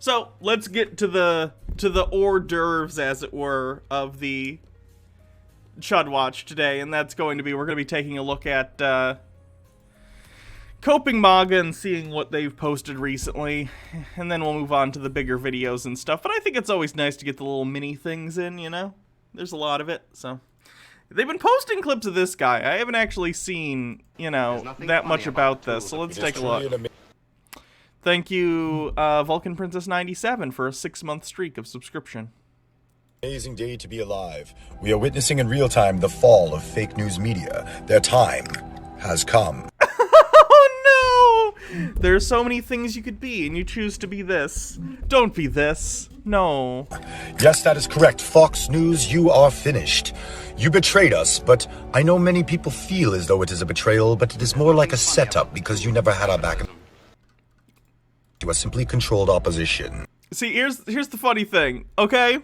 So let's get to the hors d'oeuvres, as it were, of the Chud Watch today, and that's going to be, we're going to be taking a look at Coping MAGA and seeing what they've posted recently, and then we'll move on to the bigger videos and stuff. But I think it's always nice to get the little mini things in, you know? There's a lot of it, so. They've been posting clips of this guy. I haven't actually seen, you know, that much about this, so let's take a look. Thank you, Vulcan Princess 97 for a 6-month streak of subscription. Amazing day to be alive. We are witnessing in real time the fall of fake news media. Their time has come. Oh no! There's so many things you could be, and you choose to be this. Don't be this. No. Yes, that is correct. Fox News, you are finished. You betrayed us, but I know many people feel as though it is a betrayal, but it is more like a setup because you never had our back. You are simply controlled opposition. See, here's the funny thing, okay?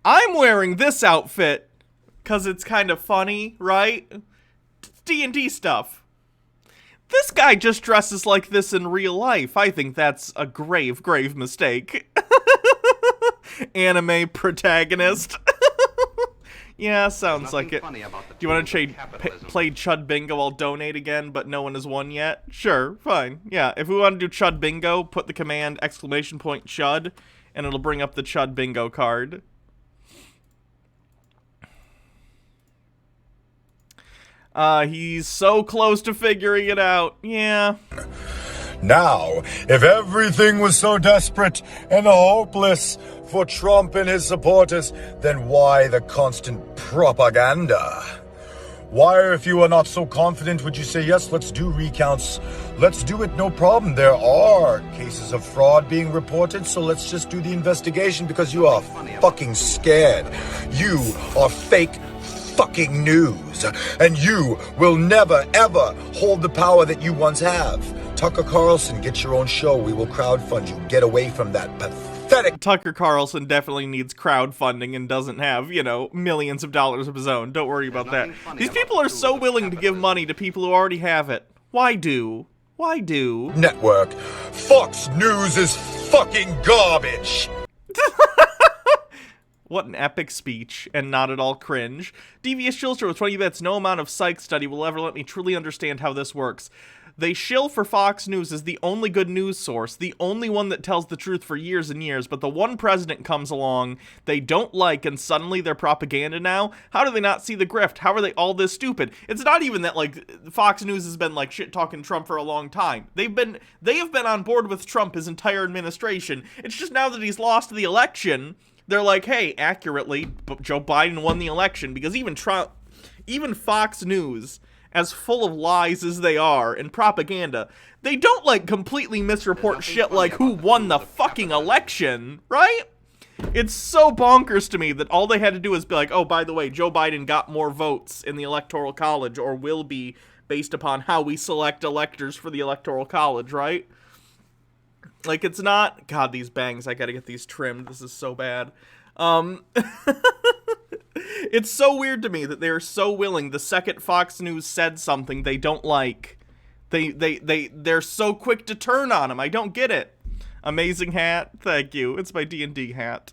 I'm wearing this outfit because it's kind of funny, right? It's D&D stuff. This guy just dresses like this in real life. I think that's a grave, grave mistake. Anime protagonist. Yeah, sounds like it. Do you want to play Chud Bingo? I'll donate again, but no one has won yet? Sure, fine. Yeah, if we want to do Chud Bingo, put the command !Chud, and it'll bring up the Chud Bingo card. He's so close to figuring it out. Yeah. Now, if everything was so desperate and hopeless for Trump and his supporters, then why the constant propaganda? Why, if you are not so confident, would you say, yes, let's do recounts? Let's do it, no problem. There are cases of fraud being reported, so let's just do the investigation because you are fucking scared. You are fake fucking news, and you will never, ever hold the power that you once have. Tucker Carlson, get your own show. We will crowdfund you. Get away from that pathetic... Tucker Carlson definitely needs crowdfunding and doesn't have, you know, millions of dollars of his own. Don't worry about that. These people are so willing to give money to people who already have it. Why do? Why do? Network. Fox News is fucking garbage. What an epic speech, and not at all cringe. Devious Chillster with 20 bits. No amount of psych study will ever let me truly understand how this works. They shill for Fox News as the only good news source, the only one that tells the truth for years and years, but the one president comes along they don't like and suddenly they're propaganda now? How do they not see the grift? How are they all this stupid? It's not even that, like, Fox News has been, like, shit-talking Trump for a long time. They have been on board with Trump his entire administration. It's just now that he's lost the election, they're like, hey, accurately, Joe Biden won the election, because even Fox News, as full of lies as they are and propaganda, they don't, like, completely misreport shit like who won the fucking election, right? It's so bonkers to me that all they had to do is be like, oh, by the way, Joe Biden got more votes in the Electoral College, or will be, based upon how we select electors for the Electoral College, right? Like, it's not... God, these bangs, I gotta get these trimmed. This is so bad. It's so weird to me that they're so willing, the second Fox News said something they don't like, they're so quick to turn on them. I don't get it. Amazing hat. Thank you. It's my D&D hat.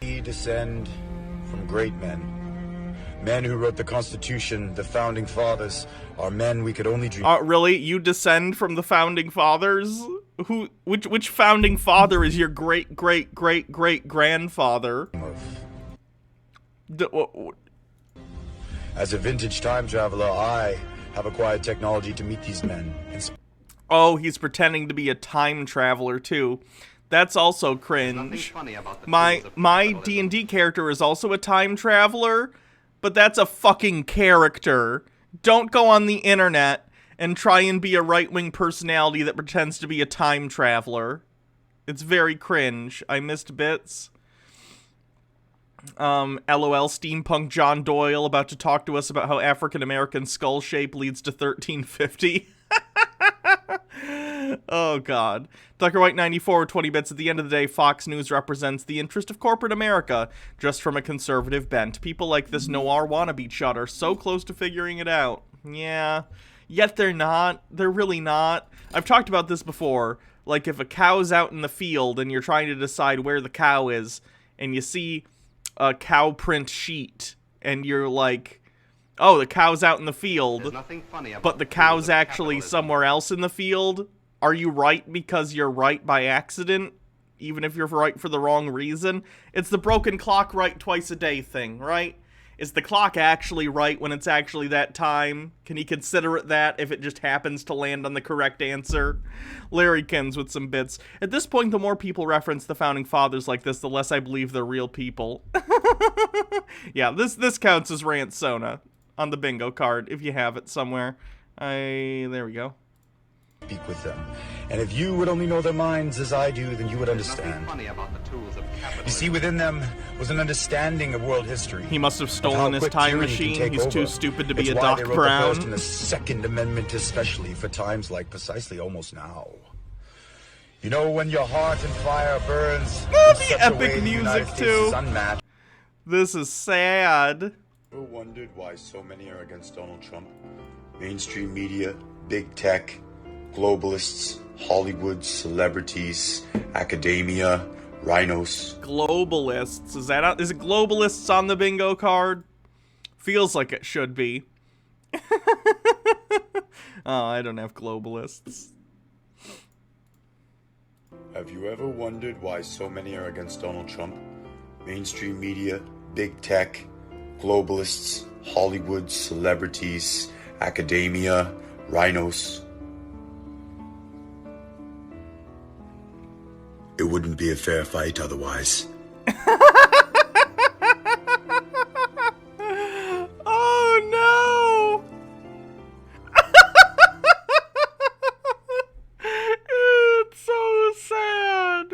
We descend from great men. Men who wrote the Constitution, the Founding Fathers, are men we could only dream. Really? You descend from the Founding Fathers? Which Founding Father is your great-great-great-great-grandfather? As a vintage time traveler, I have acquired technology to meet these men. Oh, he's pretending to be a time traveler, too. That's also cringe. My D&D character is also a time traveler, but that's a fucking character. Don't go on the internet and try and be a right-wing personality that pretends to be a time traveler. It's very cringe. I missed bits. LOL Steampunk John Doyle about to talk to us about how African-American skull shape leads to 1350. Oh, God. Tucker White 94, 20 bits. At the end of the day, Fox News represents the interest of corporate America, just from a conservative bent. People like this noir wannabe Chud are so close to figuring it out. Yeah. Yet they're not. They're really not. I've talked about this before. Like, if a cow's out in the field and you're trying to decide where the cow is, and you see a cow print sheet, and you're like, oh, the cow's out in the field, but the cow's actually somewhere else in the field, are you right because you're right by accident, even if you're right for the wrong reason? It's the broken clock right twice a day thing, right? Is the clock actually right when it's actually that time? Can he consider it that if it just happens to land on the correct answer? Larrykins with some bits. At this point, the more people reference the Founding Fathers like this, the less I believe they're real people. Yeah, this counts as Rant Sona on the bingo card, if you have it somewhere. There we go. Speak with them. And if you would only know their minds as I do, then you would understand. You see, within them was an understanding of world history. He must have stolen his time machine. He's too stupid to be a Doc Brown. The First and the Second Amendment, especially for times like precisely almost now. You know, when your heart and fire burns. The epic music too. This is sad. Ever wondered why so many are against Donald Trump? Mainstream media, big tech, globalists, Hollywood, celebrities, academia, rhinos. Globalists. Is it globalists on the bingo card? Feels like it should be. Oh, I don't have globalists. Have you ever wondered why so many are against Donald Trump? Mainstream media, big tech, globalists, Hollywood, celebrities, academia, rhinos. It wouldn't be a fair fight otherwise. Oh no! It's so sad.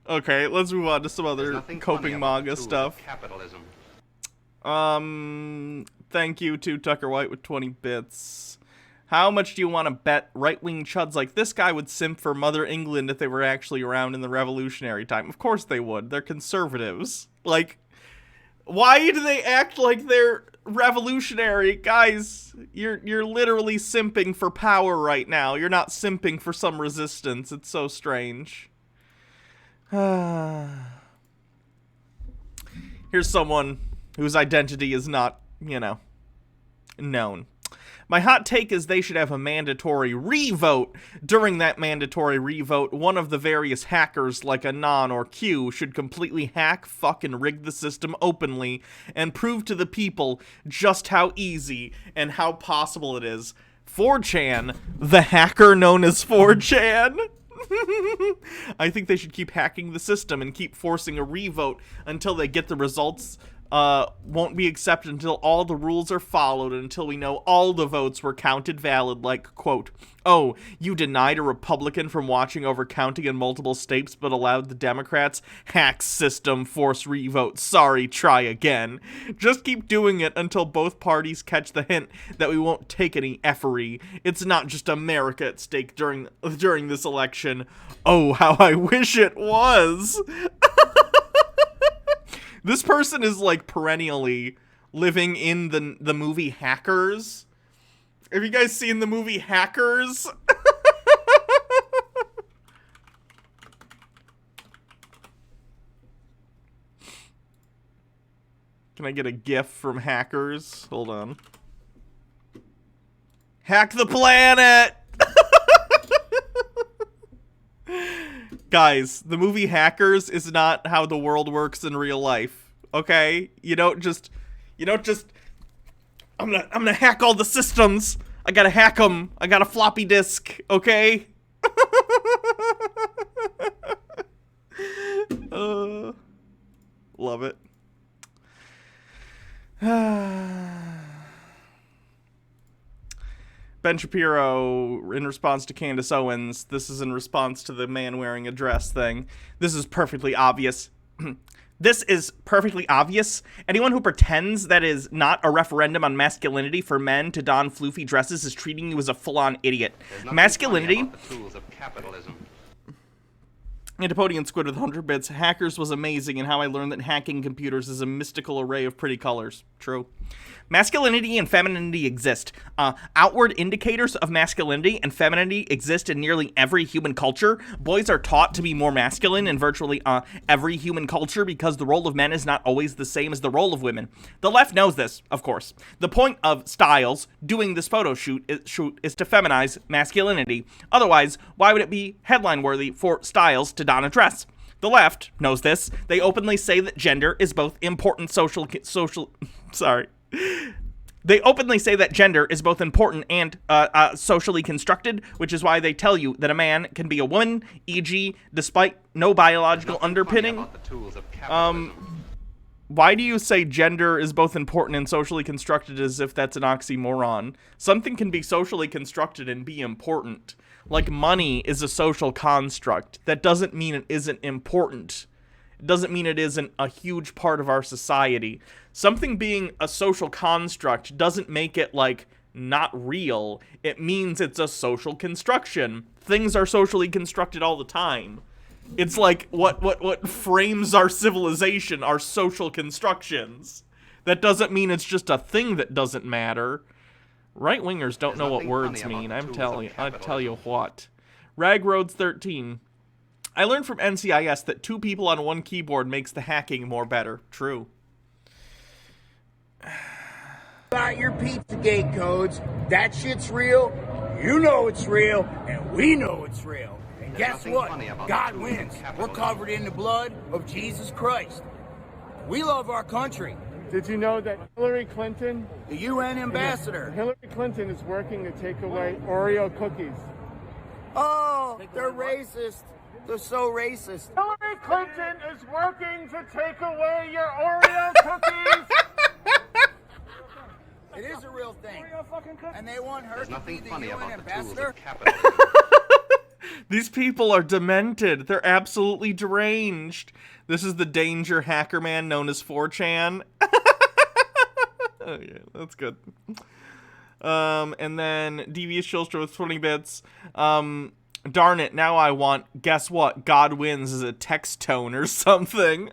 Okay, let's move on to some other coping MAGA stuff. Thank you to Tucker White with 20 bits. How much do you want to bet right-wing chuds like this guy would simp for Mother England if they were actually around in the revolutionary time? Of course they would. They're conservatives. Like, why do they act like they're revolutionary? Guys, you're literally simping for power right now. You're not simping for some resistance. It's so strange. Here's someone whose identity is not, known. My hot take is they should have a mandatory re-vote. During that mandatory re-vote, one of the various hackers, like Anon or Q, should completely hack, fuck, and rig the system openly and prove to the people just how easy and how possible it is. 4chan, the hacker known as 4chan. I think they should keep hacking the system and keep forcing a re-vote until they get the results won't be accepted until all the rules are followed, until we know all the votes were counted valid, like, quote, oh, you denied a Republican from watching over counting in multiple states but allowed the Democrats? Hack system, force revote, sorry, try again. Just keep doing it until both parties catch the hint that we won't take any effery. It's not just America at stake during this election. Oh, how I wish it was. This person is, like, perennially living in the movie Hackers. Have you guys seen the movie Hackers? Can I get a GIF from Hackers? Hold on. Hack the planet! Guys, the movie Hackers is not how the world works in real life, okay? You don't just, I'm gonna hack all the systems. I gotta hack them. I got a floppy disk, okay? Love it. Ben Shapiro, in response to Candace Owens, this is in response to the man wearing a dress thing. This is perfectly obvious. This is perfectly obvious. Anyone who pretends that is not a referendum on masculinity for men to don floofy dresses is treating you as a full-on idiot. Masculinity Antipodian Squid with 100 bits. Hackers was amazing, and how I learned that hacking computers is a mystical array of pretty colors. True. Masculinity and femininity exist. Outward indicators of masculinity and femininity exist in nearly every human culture. Boys are taught to be more masculine in virtually every human culture because the role of men is not always the same as the role of women. The left knows this, of course. The point of Styles doing this photo shoot is to feminize masculinity. Otherwise, why would it be headline-worthy for Styles to don a dress? The left knows this. They openly say that gender is both important They openly say that gender is both important and socially constructed, which is why they tell you that a man can be a woman, e.g., despite no biological underpinning. Why do you say gender is both important and socially constructed as if that's an oxymoron? Something can be socially constructed and be important. Like money is a social construct. That doesn't mean it isn't important. It doesn't mean it isn't a huge part of our society. Something being a social construct doesn't make it, like, not real. It means it's a social construction. Things are socially constructed all the time. It's like what frames our civilization are social constructions. That doesn't mean it's just a thing that doesn't matter. Right-wingers don't know what words mean. I tell you what. Ragroads 13. I learned from NCIS that 2 people on 1 keyboard makes the hacking more better. True. About your Pizzagate codes, that shit's real, you know it's real, and we know it's real. And guess what? God wins. We're covered in the blood of Jesus Christ. We love our country. Did you know that Hillary Clinton, The UN ambassador. Hillary Clinton is working to take away Oreo cookies? Oh, they're racist. They're so racist. Hillary Clinton is working to take away your Oreo cookies! It is a real thing. And they want her to be the UN ambassador? These people are demented. They're absolutely deranged. This is the danger hacker man known as 4chan. Oh yeah, that's good. And then Devious Chilster with 20 bits. Darn it, now I want, guess what? God wins as a text tone or something.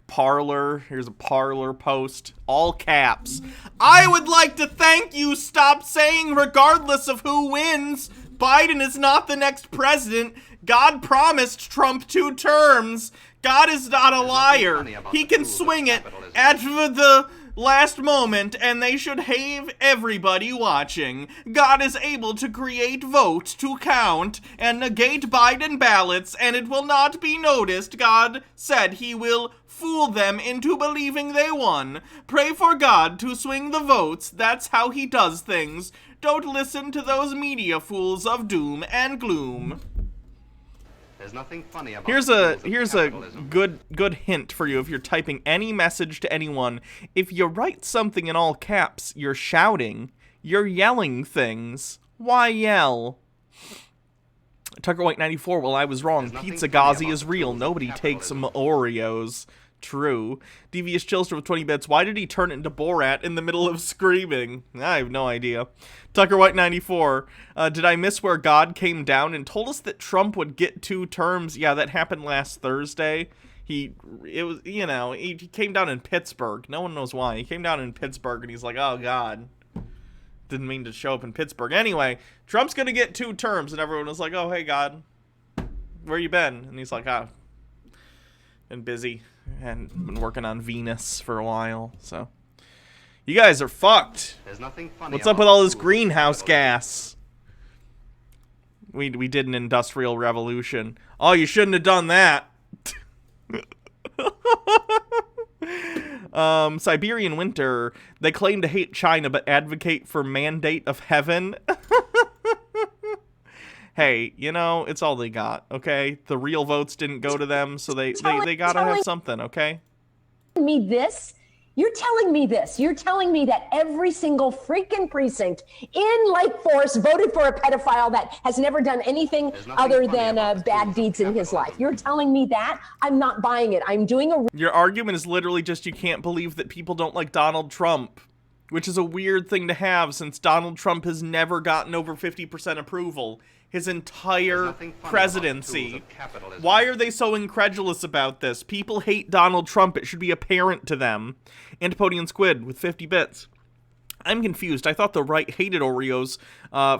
Parlor, here's a Parlor post, all caps. I would like to thank you. Stop saying regardless of who wins, Biden is not the next president. God promised Trump 2 terms. God is not a liar. He can swing it at the last moment, and they should have everybody watching. God is able to create votes to count and negate Biden ballots, and it will not be noticed. God said he will fool them into believing they won. Pray for God to swing the votes. That's how he does things. Don't listen to those media fools of doom and gloom. There's nothing funny about Here's a good hint for you if you're typing any message to anyone. If you write something in all caps, you're shouting. You're yelling things. Why yell? Tucker White 94, well, I was wrong. Pizza Ghazi is real. Nobody takes some Oreos. True. Devious Chilster with 20 bits. Why did he turn into Borat in the middle of screaming? I have no idea. Tucker White 94. Did I miss where God came down and told us that Trump would get 2 terms? Yeah, that happened last Thursday. He came down in Pittsburgh. No one knows why. He came down in Pittsburgh and he's like, oh God. Didn't mean to show up in Pittsburgh. Anyway, Trump's gonna get 2 terms, and everyone was like, oh, hey, God. Where you been? And he's like, been busy. And been working on Venus for a while, so. You guys are fucked. There's nothing funny. What's up with all this greenhouse gas? We did an industrial revolution. Oh, you shouldn't have done that. Siberian winter. They claim to hate China but advocate for mandate of heaven. Hey, you know, it's all they got, okay? The real votes didn't go to them, so they gotta have something, okay? Me this? You're telling me this. You're telling me that every single freaking precinct in Lake Forest voted for a pedophile that has never done anything other than bad deeds in his life. You're telling me that? I'm not buying it. I'm doing a... Your argument is literally just you can't believe that people don't like Donald Trump. which is a weird thing to have since Donald Trump has never gotten over 50% approval his entire presidency. Why are they so incredulous about this? People hate Donald Trump. It should be apparent to them. Antipodian Squid with 50 bits. I'm confused. I thought the right hated Oreos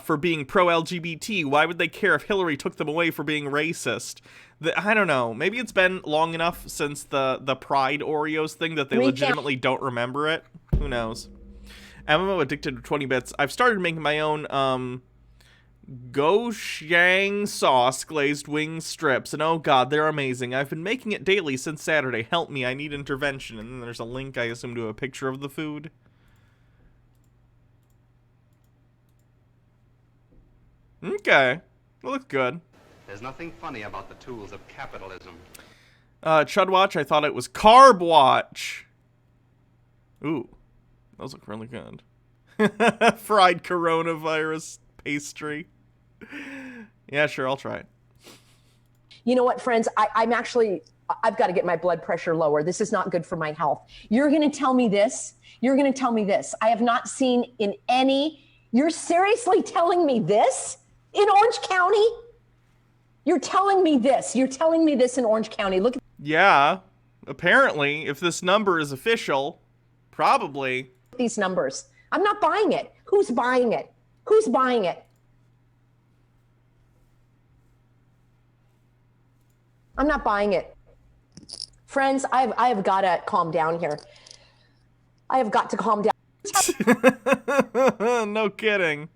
for being pro-LGBT. Why would they care if Hillary took them away for being racist? I don't know. Maybe it's been long enough since the Pride Oreos thing that they legitimately don't remember it. Who knows? MMO addicted to 20 bits. I've started making my own gochujang sauce glazed wing strips, and oh god, they're amazing. I've been making it daily since Saturday. Help me, I need intervention. And then there's a link, I assume, to a picture of the food. Okay. That looks good. There's nothing funny about the tools of capitalism. Chud Watch, I thought it was Carb Watch. Ooh. Those look really good. Fried coronavirus pastry. Yeah, sure, I'll try it. You know what, friends? I've got to get my blood pressure lower. This is not good for my health. You're going to tell me this? You're going to tell me this? I have not seen in any... You're seriously telling me this? In Orange County? You're telling me this. You're telling me this in Orange County. Look at yeah, apparently, if this number is official, probably. These numbers. I'm not buying it. Who's buying it? Who's buying it? I'm not buying it. Friends, I have got to calm down here. I have got to calm down. No kidding.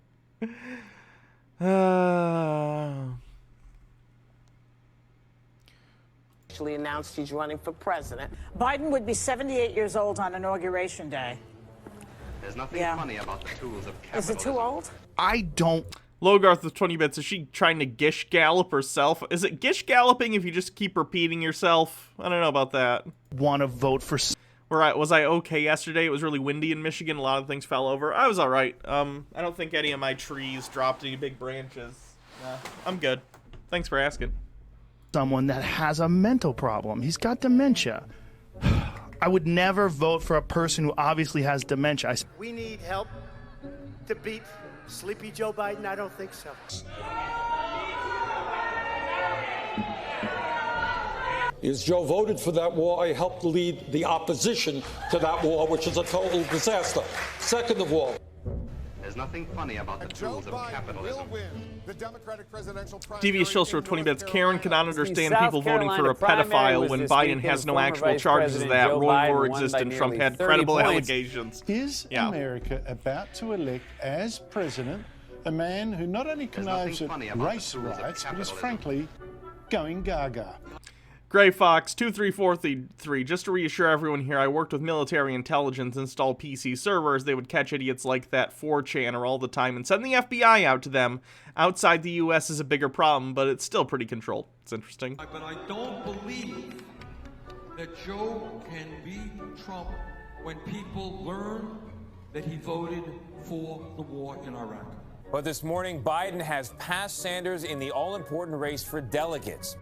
Actually announced he's running for president. Biden would be 78 years old on Inauguration Day. There's nothing funny about the tools of capitalism. Is it too old? I don't... Logarth with 20 bits, is she trying to gish gallop herself? Is it gish galloping if you just keep repeating yourself? I don't know about that. Want to vote for... Was I okay yesterday? It was really windy in Michigan. A lot of things fell over. I was all right. I don't think any of my trees dropped any big branches. I'm good. Thanks for asking. Someone that has a mental problem. He's got dementia. I would never vote for a person who obviously has dementia. We need help to beat Sleepy Joe Biden? I don't think so. As Joe voted for that war, I helped lead the opposition to that war, which is a total disaster. Second of all, there's nothing funny about the tools of capitalism. Devious Shilster with 20 bits. Karen cannot understand people voting for a pedophile when Biden has no actual charges of that. Roy Moore exists and Trump had credible allegations. Is America about to elect as president a man who not only connives at race riots, but is frankly going gaga? Gray Fox 23433. Just to reassure everyone here, I worked with military intelligence, install PC servers. They would catch idiots like that 4chaner all the time and send the FBI out to them. Outside the US is a bigger problem, but it's still pretty controlled. It's interesting. But I don't believe that Joe can beat Trump when people learn that he voted for the war in Iraq. But this morning, Biden has passed Sanders in the all-important race for delegates.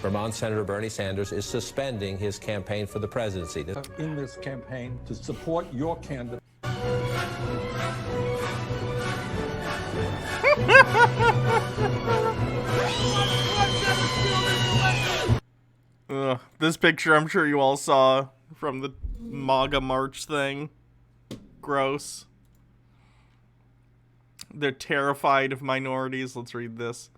Vermont Senator Bernie Sanders is suspending his campaign for the presidency. In this campaign to support your candidate. This picture I'm sure you all saw from the MAGA March thing. Gross. They're terrified of minorities. Let's read this.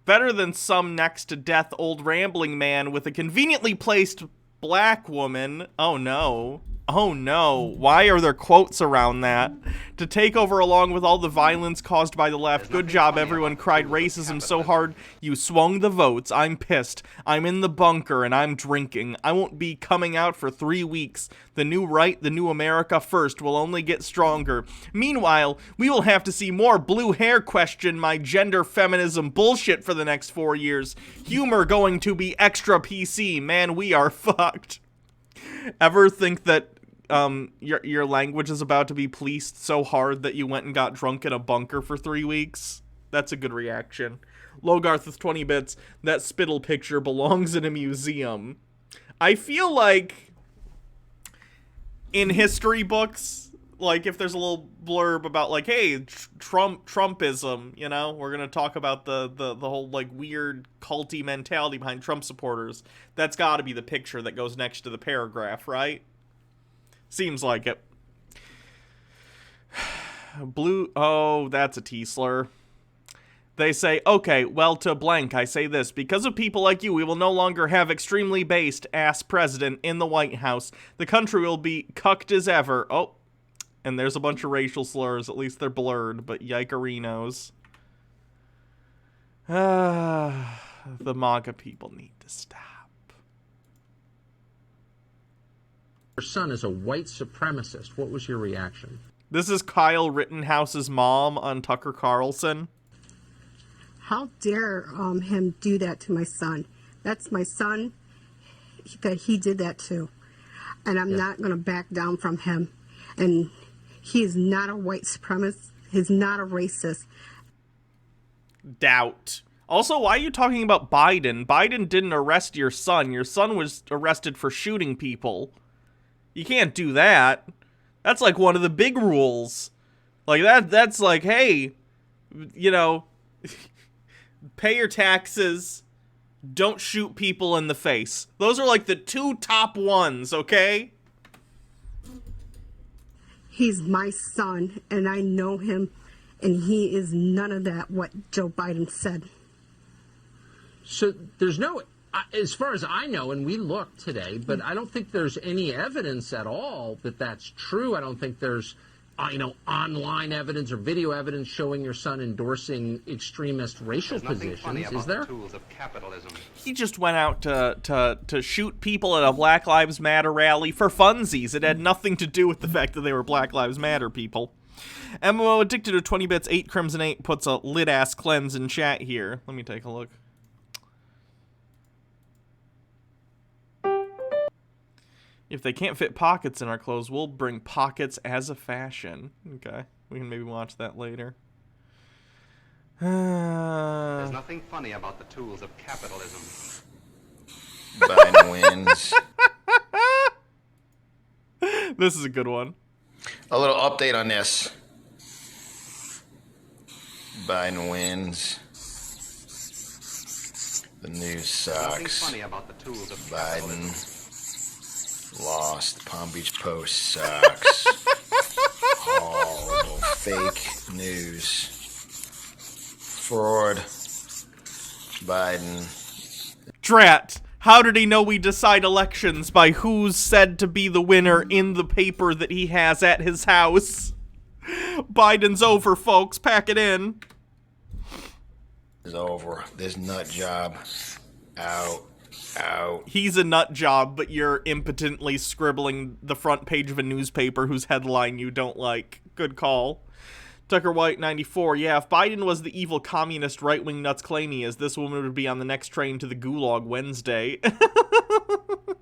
Better than some next to death old rambling man with a conveniently placed black woman. Oh no. Oh no. Why are there quotes around that? To take over along with all the violence caused by the left. Good job, everyone cried racism so hard you swung the votes. I'm pissed. I'm in the bunker and I'm drinking. I won't be coming out for 3 weeks. The new right, the new America first will only get stronger. Meanwhile, we will have to see more blue hair question my gender feminism bullshit for the next 4 years. Humor going to be extra PC. Man, we are fucked. Ever think that your language is about to be policed so hard that you went and got drunk in a bunker for 3 weeks? That's a good reaction. Logarth with 20 bits. That spittle picture belongs in a museum. I feel like in history books, like if there's a little blurb about like, hey, Trumpism, you know, we're gonna talk about the whole like weird culty mentality behind Trump supporters. That's got to be the picture that goes next to the paragraph, right? Seems like it. Blue. Oh, that's a T-slur. They say, okay, well, to blank, I say this. Because of people like you, we will no longer have extremely based ass president in the White House. The country will be cucked as ever. Oh, and there's a bunch of racial slurs. At least they're blurred, but yikerinos. The MAGA people need to stop. Your son is a white supremacist. What was your reaction? This is Kyle Rittenhouse's mom on Tucker Carlson. How dare him do that to my son? That's my son that he did that to. And I'm not going to back down from him. And he is not a white supremacist. He's not a racist. Doubt. Also, why are you talking about Biden? Biden didn't arrest your son. Your son was arrested for shooting people. You can't do that. That's like one of the big rules. Like that's like, hey, you know, pay your taxes, don't shoot people in the face. Those are like the two top ones, okay? He's my son, and I know him, and he is none of that, what Joe Biden said. So there's no, as far as I know, and we looked today, but I don't think there's any evidence at all that that's true. I don't think there's, online evidence or video evidence showing your son endorsing extremist racial positions. Is there? Tools of capitalism. He just went out to shoot people at a Black Lives Matter rally for funsies. It had nothing to do with the fact that they were Black Lives Matter people. MMO Addicted to 20 Bits 8 Crimson 8 puts a lit-ass cleanse in chat here. Let me take a look. If they can't fit pockets in our clothes, we'll bring pockets as a fashion. Okay, we can maybe watch that later. There's nothing funny about the tools of capitalism. Biden wins. This is a good one. A little update on this. Biden wins. The news sucks. Nothing funny about the tools of Biden lost. Palm Beach Post sucks. Horrible fake news. Fraud. Biden. Drat, how did he know we decide elections by who's said to be the winner in the paper that he has at his house? Biden's over, folks. Pack it in. It's over. This nut job. Out. He's a nut job, but you're impotently scribbling the front page of a newspaper whose headline you don't like. Good call. Tucker White 94. Yeah, if Biden was the evil communist right-wing nuts claim he is, this woman would be on the next train to the Gulag Wednesday.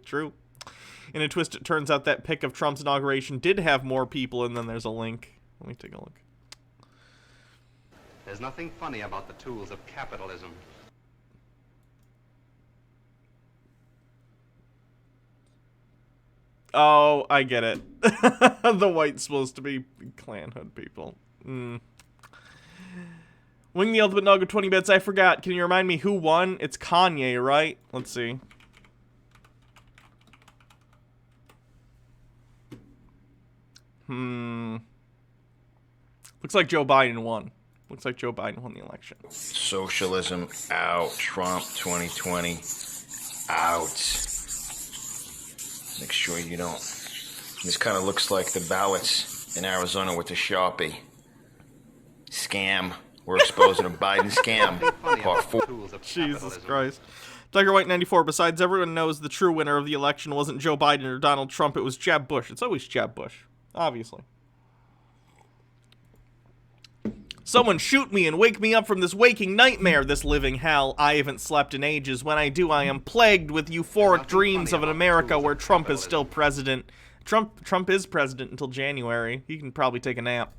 True. In a twist, it turns out that pic of Trump's inauguration did have more people, and then there's a link. Let me take a look. There's nothing funny about the tools of capitalism. Oh, I get it. The white's supposed to be Klan hood people. Wing the Ultimate Nugget 20 bits. I forgot. Can you remind me who won? It's Kanye, right? Let's see. Looks like Joe Biden won. Looks like Joe Biden won the election. Socialism out. Trump 2020 out. Make sure you don't. This kind of looks like the ballots in Arizona with the Sharpie. Scam. We're exposing a Biden scam. Part 4. Jesus Christ. Tiger White 94. Besides, everyone knows the true winner of the election wasn't Joe Biden or Donald Trump. It was Jeb Bush. It's always Jeb Bush. Obviously. Someone shoot me and wake me up from this waking nightmare, this living hell. I haven't slept in ages. When I do, I am plagued with euphoric dreams of an America where Trump is still president. Trump is president until January. He can probably take a nap.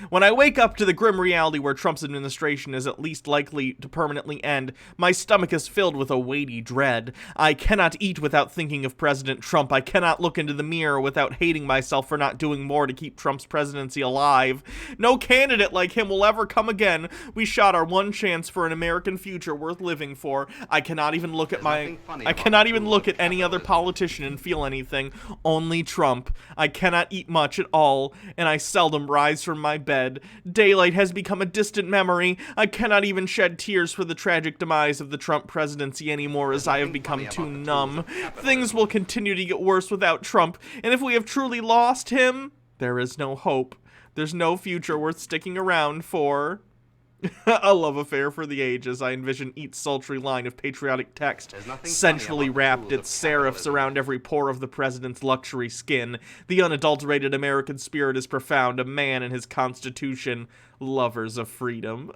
When I wake up to the grim reality where Trump's administration is at least likely to permanently end, my stomach is filled with a weighty dread. I cannot eat without thinking of President Trump. I cannot look into the mirror without hating myself for not doing more to keep Trump's presidency alive. No candidate like him will ever come again. We shot our one chance for an American future worth living for. I cannot even look at any other politician and feel anything. Only Trump. I cannot eat much at all, and I seldom rise from my bed. Daylight has become a distant memory. I cannot even shed tears for the tragic demise of the Trump presidency anymore, as I have become too numb. Things will continue to get worse without Trump, and if we have truly lost him, there is no hope. There's no future worth sticking around for. A love affair for the ages. I envision each sultry line of patriotic text, centrally wrapped its serifs around every pore of the president's luxury skin. The unadulterated American spirit is profound, a man and his constitution, lovers of freedom.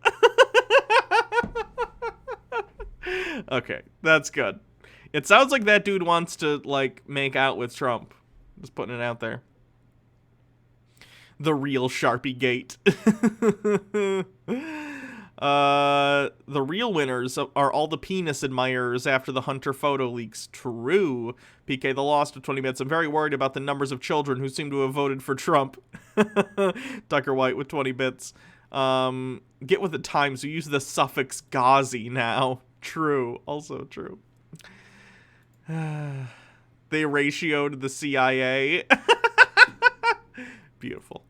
Okay, that's good. It sounds like that dude wants to, like, make out with Trump. Just putting it out there. The real Sharpie Gate. The real winners are all the penis admirers after the Hunter photo leaks. True. PK, the lost of 20 minutes. I'm very worried about the numbers of children who seem to have voted for Trump. Tucker White with 20 bits. Get with the times. We use the suffix gauzy now. True. Also true. They ratioed the CIA. Beautiful.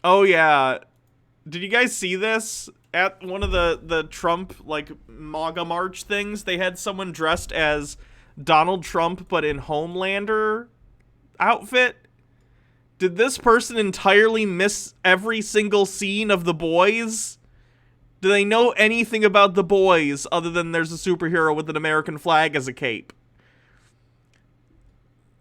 Oh yeah, did you guys see this at one of the Trump like MAGA march things? They had someone dressed as Donald Trump but in Homelander outfit. Did this person entirely miss every single scene of The Boys? Do they know anything about The Boys other than there's a superhero with an American flag as a cape?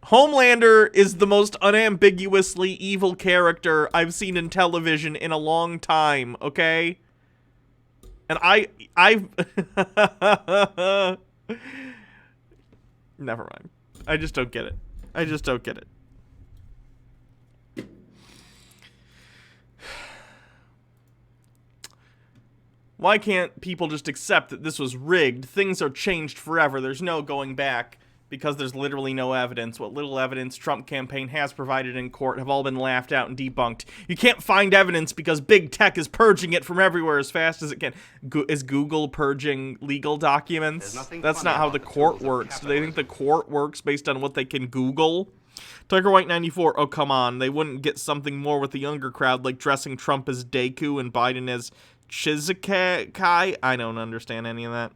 Homelander is the most unambiguously evil character I've seen in television in a long time, okay? And I've... Never mind. I just don't get it. I just don't get it. Why can't people just accept that this was rigged? Things are changed forever. There's no going back. Because there's literally no evidence. What little evidence Trump campaign has provided in court have all been laughed out and debunked. You can't find evidence because big tech is purging it from everywhere as fast as it can. Is Google purging legal documents? That's not how the court works. Do they think the court works based on what they can Google? Tucker White 94. Oh, come on. They wouldn't get something more with the younger crowd, like dressing Trump as Deku and Biden as Chizukai? I don't understand any of that.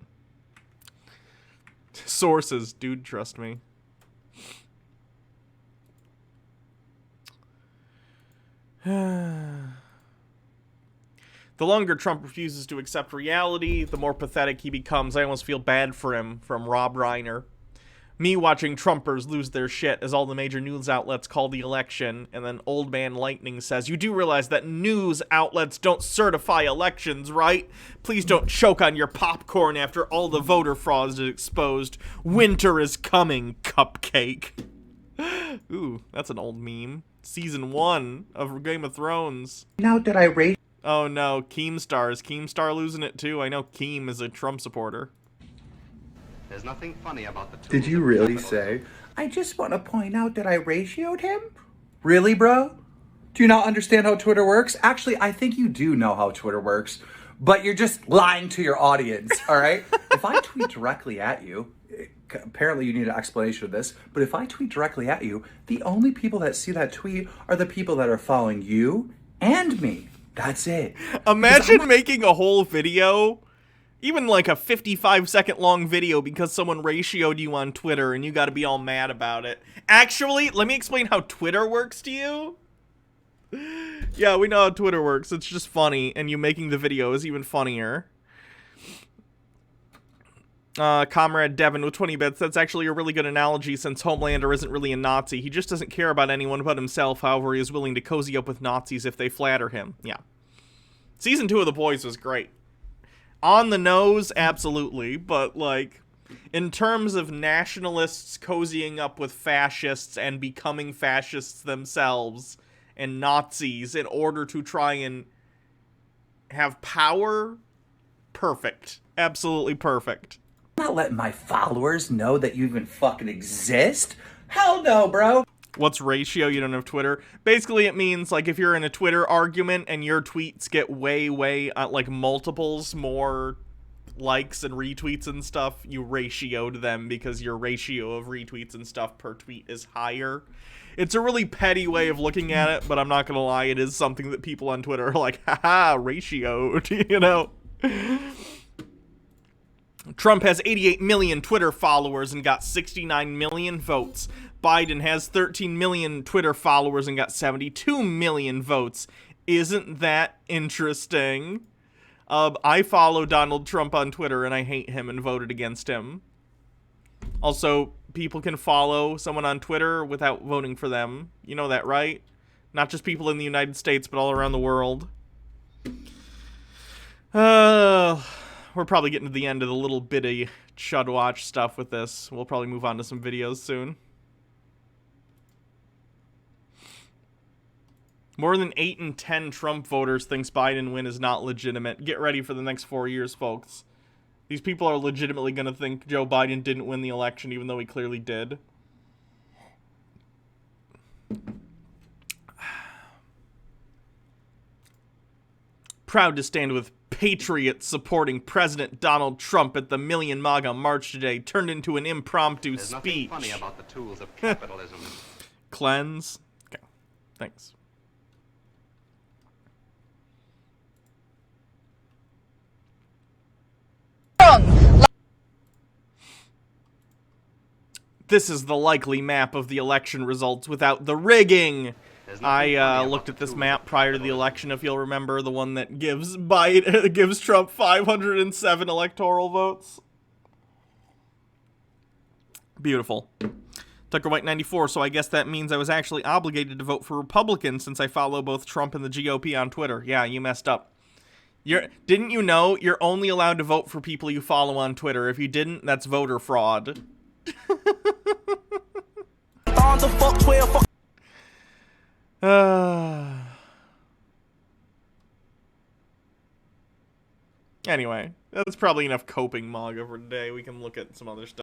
Sources, dude, trust me. The longer Trump refuses to accept reality, the more pathetic he becomes. I almost feel bad for him, from Rob Reiner. Me watching Trumpers lose their shit as all the major news outlets call the election, and then Old Man Lightning says, "You do realize that news outlets don't certify elections, right? Please don't choke on your popcorn after all the voter fraud is exposed. Winter is coming, cupcake." Ooh, that's an old meme. Season 1 of Game of Thrones. Now that I rate... Oh no, Keemstar. Is Keemstar losing it too? I know Keem is a Trump supporter. There's nothing funny about the tools. Did you really say, "I just want to point out that I ratioed him"? Really, bro? Do you not understand how Twitter works? Actually, I think you do know how Twitter works, but you're just lying to your audience, all right? If I tweet directly at you, apparently you need an explanation of this, but if I tweet directly at you, the only people that see that tweet are the people that are following you and me. That's it. Imagine making a whole video, even like a 55-second long video, because someone ratioed you on Twitter and you got to be all mad about it. Actually, let me explain how Twitter works to you. Yeah, we know how Twitter works. It's just funny, and you making the video is even funnier. Comrade Devin with 20 bits. That's actually a really good analogy, since Homelander isn't really a Nazi. He just doesn't care about anyone but himself. However, he is willing to cozy up with Nazis if they flatter him. Yeah. Season 2 of The Boys was great. On the nose, absolutely, but like, In terms of nationalists cozying up with fascists and becoming fascists themselves and Nazis in order to try and have power, perfect. Absolutely perfect. I'm not letting my followers know that you even fucking exist. Hell no, bro. What's ratio? You don't have Twitter? Basically, it means, like, if you're in a Twitter argument and your tweets get way, like, multiples more likes and retweets and stuff, you ratioed them because your ratio of retweets and stuff per tweet is higher. It's a really petty way of looking at it, but I'm not gonna lie, it is something that people on Twitter are like, haha, ratioed, you know? Trump has 88 million Twitter followers and got 69 million votes. Biden has 13 million Twitter followers and got 72 million votes. Isn't that interesting? I follow Donald Trump on Twitter and I hate him and voted against him. Also, people can follow someone on Twitter without voting for them. You know that, right? Not just people in the United States, but all around the world. We're probably getting to the end of the little bitty Chud Watch stuff with this. We'll probably move on to some videos soon. More than 8 in 10 Trump voters thinks Biden win is not legitimate. Get ready for the next 4 years, folks. These people are legitimately going to think Joe Biden didn't win the election, even though he clearly did. Proud to stand with patriots supporting President Donald Trump at the Million MAGA March today turned into an impromptu There's speech. nothing funny about the tools of capitalism. Cleanse. Okay, thanks. This is the likely map of the election results without the rigging. I looked at this map prior to the election, if you'll remember, the one that gives Trump 507 electoral votes. Beautiful. Tucker White 94, so I guess that means I was actually obligated to vote for Republicans since I follow both Trump and the GOP on Twitter. Yeah, you messed up. Didn't you know you're only allowed to vote for people you follow on Twitter? If you didn't, that's voter fraud. Anyway, that's probably enough coping MAGA for today. We can look at some other stuff.